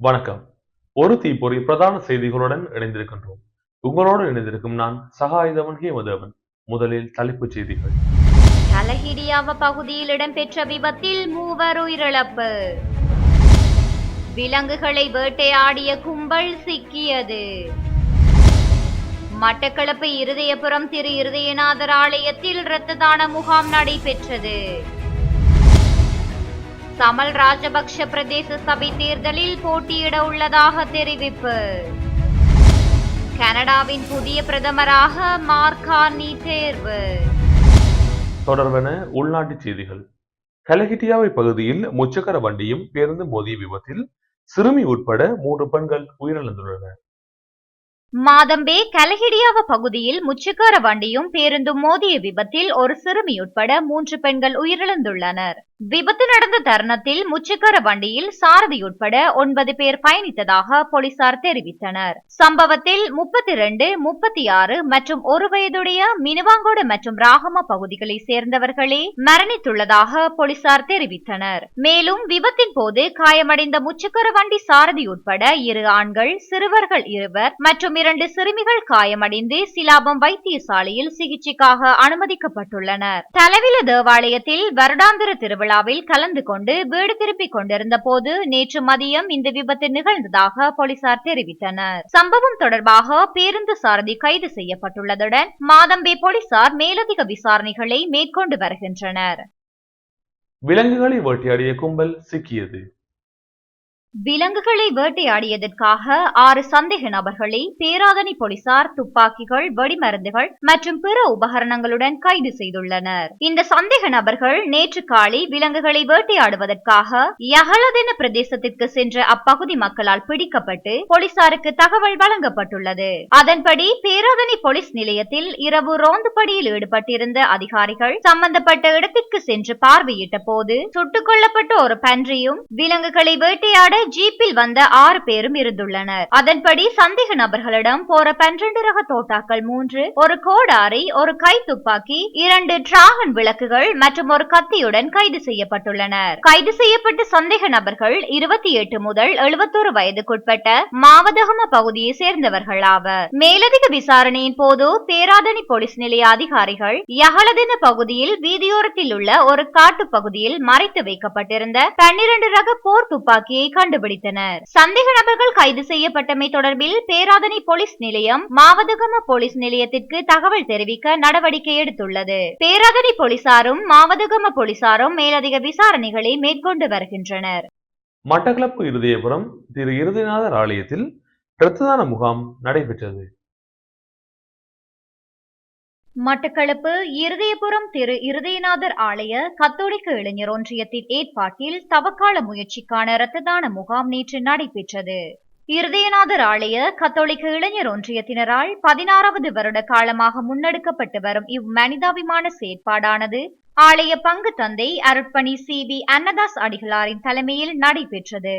வணக்கம். ஒரு தீப்பொறி பிரதான செய்திகளுடன் இணைந்திருக்கின்றோம். உங்களோடு இணைந்திருக்கும் நான் சகாயுதவன் ஹேமதேவன். முதலில் தலைப்புச் செய்திகள். கலஹிடியாவ பகுதியில் இடம்பெற்ற விபத்தில் 3 உயிரிழப்பு. விலங்குகளை வேட்டையாடிய கும்பல் சிக்கியது. மட்டக்களப்பு இருதயபுரம் திரு இருதயநாதர் ஆலயத்தில் இரத்த தான முகாம் நடைபெற்றது. சமல் ராஜபக்ஷ பிரதேச சபை தேர்தலில் போட்டியிட உள்ளதாக தெரிவிப்பு. கனடாவின் புதிய பிரதமராக மார்க் கார்னி தேர்வு. தொடர்பென உள்நாட்டுச் செய்திகள். கலஹிட்டியாவை பகுதியில் முச்சக்கர வண்டியும் பேருந்து மோதிய விபத்தில் சிறுமி உட்பட 3 பெண்கள் உயிரிழந்துள்ளனர். மாதம்பே கலஹிடியாவ பகுதியில் முச்சக்கர வண்டியும் பேருந்தும் மோதிய விபத்தில் ஒரு சிறுமி உட்பட 3 பெண்கள் உயிரிழந்துள்ளனர். விபத்து நடந்த தருணத்தில் முச்சக்கர வண்டியில் சாரதி உட்பட 9 பேர் பயணித்ததாக போலீசார் தெரிவித்தனர். சம்பவத்தில் 32, 36 மற்றும் 1 வயதுடைய மினுவாங்கோடு மற்றும் ராகம பகுதிகளை சேர்ந்தவர்களே மரணித்துள்ளதாக போலீசார் தெரிவித்தனர். மேலும் விபத்தின் போது காயமடைந்த முச்சக்கர வண்டி சாரதி உட்பட 2 ஆண்கள், சிறுவர்கள் 2 மற்றும் 2 சிறுமிகள் காயமடைந்து சிலாபம் வைத்தியசாலையில் சிகிச்சைக்காக அனுமதிக்கப்பட்டுள்ளனர். தலவில தேவாலயத்தில் வருடாந்திர திருவிழாவில் கலந்து கொண்டு வீடு திரும்பிக் கொண்டிருந்த போது நேற்று மதியம் இந்த விபத்து நிகழ்ந்ததாக போலீசார் தெரிவித்தனர். சம்பவம் தொடர்பாக பேருந்து சாரதி கைது செய்யப்பட்டுள்ளதுடன் மாதம்பே போலீசார் மேலதிக விசாரணைகளை மேற்கொண்டு வருகின்றனர். விலங்குகளை வேட்டையாடிய கும்பல் சிக்கியது. விலங்குகளை வேட்டையாடியதற்காக 6 சந்தேக நபர்களை பேராதனை போலீசார் துப்பாக்கிகள், வெடிமருந்துகள் மற்றும் பிற உபகரணங்களுடன் கைது செய்துள்ளனர். இந்த சந்தேக நபர்கள் நேற்று காலை விலங்குகளை வேட்டையாடுவதற்காக யஹலதென பிரதேசத்திற்கு சென்ற அப்பகுதி மக்களால் பிடிக்கப்பட்டு போலீசாருக்கு தகவல் வழங்கப்பட்டுள்ளது. அதன்படி பேராதனை போலீஸ் நிலையத்தில் இரவு ரோந்து பணியில் ஈடுபட்டிருந்த அதிகாரிகள் சம்பந்தப்பட்ட இடத்திற்கு சென்று பார்வையிட்ட போது சுட்டுக் கொல்லப்பட்ட ஒரு பன்றியும் விலங்குகளை வேட்டையாட ஜீப்பில் வந்த 6 பேரும் இருந்துள்ளனர். அதன்படி சந்தேக நபர்களிடம் போற 12 ரக தோட்டாக்கள் 3, ஒரு கோடாரி, ஒரு கை துப்பாக்கி, 2 டிராகன் விளக்குகள் மற்றும் ஒரு கத்தியுடன் கைது செய்யப்பட்டுள்ளனர். கைது செய்யப்பட்ட சந்தேக நபர்கள் 28 முதல் 71 வயதுக்குட்பட்ட மாவதகம பகுதியை சேர்ந்தவர்கள் ஆவர். மேலதிக விசாரணையின் போது பேராதனை போலீஸ் நிலைய அதிகாரிகள் யஹலதென பகுதியில் வீதியோரத்தில் உள்ள ஒரு காட்டு பகுதியில் மறைத்து வைக்கப்பட்டிருந்த 12 ரக போர் துப்பாக்கியை கண்டுபிடித்தனர். சந்தேக நபர்கள் கைது செய்யப்பட்டமை தொடர்பில் பேராதனை போலீஸ் நிலையம் மாவதகம போலீஸ் நிலையத்திற்கு தகவல் தெரிவிக்க நடவடிக்கை எடுத்துள்ளது. பேராதனை போலீசாரும் மாவதகம போலீசாரும் மேலதிக விசாரணைகளை மேற்கொண்டு வருகின்றனர். மட்டக்களப்பு இருதயபுரம் திரு இருதயநாதர் ஆலயத்தில் இரத்த தான முகாம் நடைபெற்றது. மட்டக்களப்பு இருதயபுரம் திரு இருதயநாதர் ஆலய கத்தோலிக்க இளைஞர் ஒன்றியத்தின் ஏற்பாட்டில் தவக்கால முயற்சிக்கான இரத்த தான முகாம் நேற்று நடைபெற்றது. இருதயநாதர் ஆலய கத்தோலிக்க இளைஞர் ஒன்றியத்தினரால் 16வது வருட காலமாக முன்னெடுக்கப்பட்டு வரும் இம்மனிதாபிமான செயற்பாடானது ஆலய பங்கு தந்தை அருட்பணி சி.வி. அன்னதாஸ் அடிகளாரின் தலைமையில் நடைபெற்றது.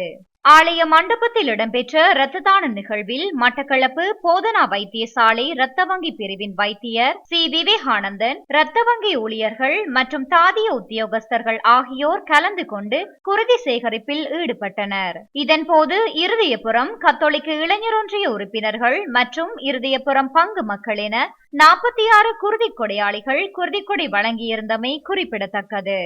ஆலய மண்டபத்தில் இடம்பெற்ற இரத்த தான நிகழ்வில் மட்டக்களப்பு போதனா வைத்தியசாலை இரத்த வங்கி பிரிவின் வைத்தியர் சி. விவேகானந்தன், இரத்த வங்கி ஊழியர்கள் மற்றும் தாதிய உத்தியோகஸ்தர்கள் ஆகியோர் கலந்து கொண்டு குருதி சேகரிப்பில் ஈடுபட்டனர். இதன்போது இருதயபுரம் கத்தோலிக்க இளைஞர் ஒன்றிய உறுப்பினர்கள் மற்றும் இருதயபுரம் பங்கு மக்கள் என 46 குருதி கொடையாளிகள் குருதி கொடை வழங்கியிருந்தமை குறிப்பிடத்தக்கது.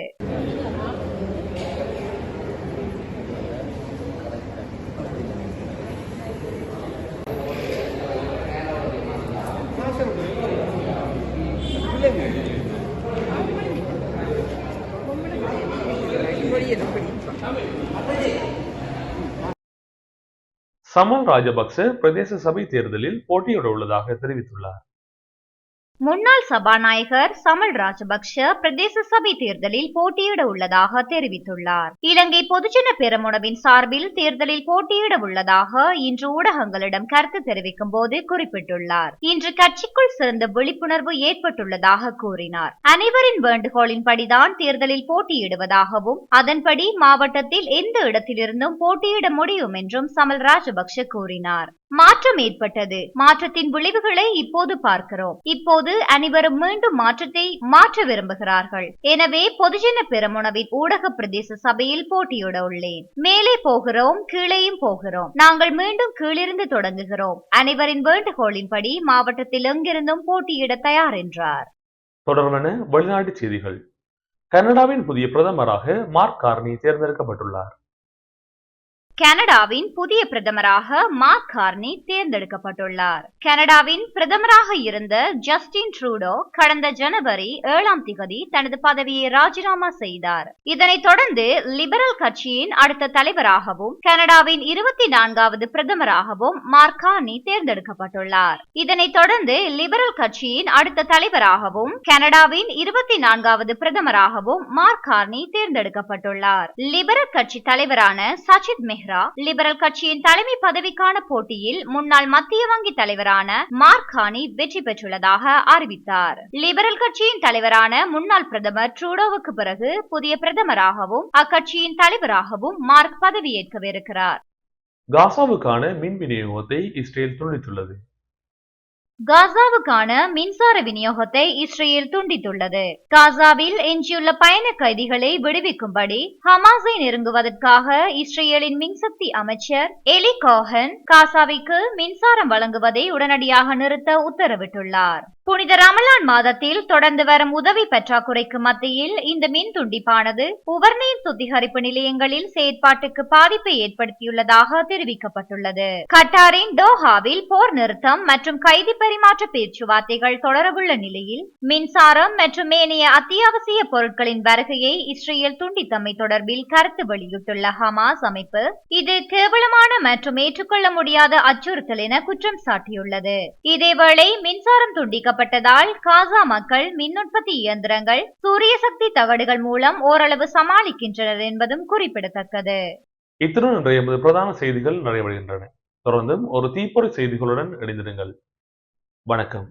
சமல் ராஜபக்ச பிரதேச சபை தேர்தலில் போட்டியிட உள்ளதாக தெரிவித்துள்ளார். முன்னாள் சபாநாயகர் சமல் ராஜபக்ஷ பிரதேச சபை தேர்தலில் போட்டியிட உள்ளதாக தெரிவித்துள்ளார். இலங்கை பொதுஜன பெரமுனவின் சார்பில் தேர்தலில் போட்டியிட உள்ளதாக இன்று ஊடகங்களிடம் கருத்து தெரிவிக்கும் போது குறிப்பிட்டுள்ளார். இன்று கட்சிக்குள் சிறந்த விழிப்புணர்வு ஏற்பட்டுள்ளதாக கூறினார். அனைவரின் வேண்டுகோளின்படிதான் தேர்தலில் போட்டியிடுவதாகவும் அதன்படி மாவட்டத்தில் எந்த இடத்திலிருந்தும் போட்டியிட முடியும் என்றும் சமல் ராஜபக்ஷ கூறினார். மாற்றம் ஏற்பட்டது. மாற்றத்தின் விளைவுகளை இப்போது பார்க்கிறோம். இப்போது அனைவரும் மீண்டும் மாற்றத்தை மாற்ற விரும்புகிறார்கள். எனவே பொதுஜன பெரமுனவின் ஊடக பிரதேச சபையில் போட்டியிட உள்ளேன். மேலே போகிறோம், கீழேயும் போகிறோம். நாங்கள் மீண்டும் கீழிருந்து தொடங்குகிறோம். அனைவரின் வேண்டுகோளின்படி மாவட்டத்தில் எங்கிருந்தும் போட்டியிட தயார் என்றார். தொடர்பான வெளிநாட்டு செய்திகள். கனடாவின் புதிய பிரதமராக மார்க் கார்னி தேர்ந்தெடுக்கப்பட்டுள்ளார். கனடாவின் புதிய பிரதமராக மார்க் கார்னி தேர்ந்தெடுக்கப்பட்டுள்ளார். கனடாவின் பிரதமராக இருந்த ஜஸ்டின் ட்ரூடோ கடந்த ஜனவரி 7ஆம் திகதி தனது பதவியை ராஜினாமா செய்தார். இதனைத் தொடர்ந்து லிபரல் கட்சியின் அடுத்த தலைவராகவும் கனடாவின் 24வது பிரதமராகவும் மார்க் கார்னி தேர்ந்தெடுக்கப்பட்டுள்ளார். இதனைத் தொடர்ந்து லிபரல் கட்சியின் அடுத்த தலைவராகவும் கனடாவின் 24வது பிரதமராகவும் மார்க் கார்னி தேர்ந்தெடுக்கப்பட்டுள்ளார். லிபரல் கட்சி தலைவரான சஜித் மெஹ்ரா லிபரல் கட்சியின் தலைமை பதவிக்கான போட்டியில் முன்னாள் மத்திய வங்கி தலைவரான மார்க் கார்னி வெற்றி பெற்றுள்ளதாக அறிவித்தார். லிபரல் கட்சியின் தலைவரான முன்னாள் பிரதமர் ட்ரூடோவுக்கு பிறகு புதிய பிரதமராகவும் அக்கட்சியின் தலைவராகவும் மார்க் பதவியேற்கவிருக்கிறார். காசாவுக்கான மின் விநியோகத்தை இஸ்ரேல் துண்டித்துள்ளது. காசாவுக்கான மின்சார விநியோகத்தை இஸ்ரேல் துண்டித்துள்ளது. காசாவில் எஞ்சியுள்ள பயண கைதிகளை விடுவிக்கும்படி ஹமாஸை நெருங்குவதற்காக இஸ்ரேலின் மின்சக்தி அமைச்சர் எலி கோஹன் காசாவிற்கு மின்சாரம் வழங்குவதை உடனடியாக நிறுத்த உத்தரவிட்டுள்ளார். புனித ரமலான் மாதத்தில் தொடர்ந்து வரும் உதவி பற்றாக்குறைக்கு மத்தியில் இந்த மின் துண்டிப்பானது உவர்நீர் சுத்திகரிப்பு நிலையங்களில் செயற்பாட்டுக்கு பாதிப்பை ஏற்படுத்தியுள்ளதாக தெரிவிக்கப்பட்டுள்ளது. கட்டாரின் டோஹாவில் போர் நிறுத்தம் மற்றும் கைதி பரிமாற்ற பேச்சுவார்த்தைகள் தொடரவுள்ள நிலையில் மின்சாரம் மற்றும் ஏனைய அத்தியாவசிய பொருட்களின் வருகையை இஸ்ரேல் துண்டித்தமை தொடர்பில் கருத்து வெளியிட்டுள்ள ஹமாஸ் அமைப்பு இது கேவலமான மற்றும் ஏற்றுக்கொள்ள முடியாத அச்சுறுத்தல் என குற்றம் சாட்டியுள்ளது. இதேவேளை மின்சாரம் துண்டிக்கப்பட்டதால் காசா மக்கள் மின் உற்பத்தி இயந்திரங்கள், சூரிய சக்தி தகடுகள் மூலம் ஓரளவு சமாளிக்கின்றனர் என்பதும் குறிப்பிடத்தக்கது. இத்துடன் இன்றைய எமது பிரதான செய்திகள் நிறைவடைகின்றன. தொடர்ந்தும் ஒரு தீப்பொறி செய்திகளுடன் இணைந்திருங்கள். வணக்கம்.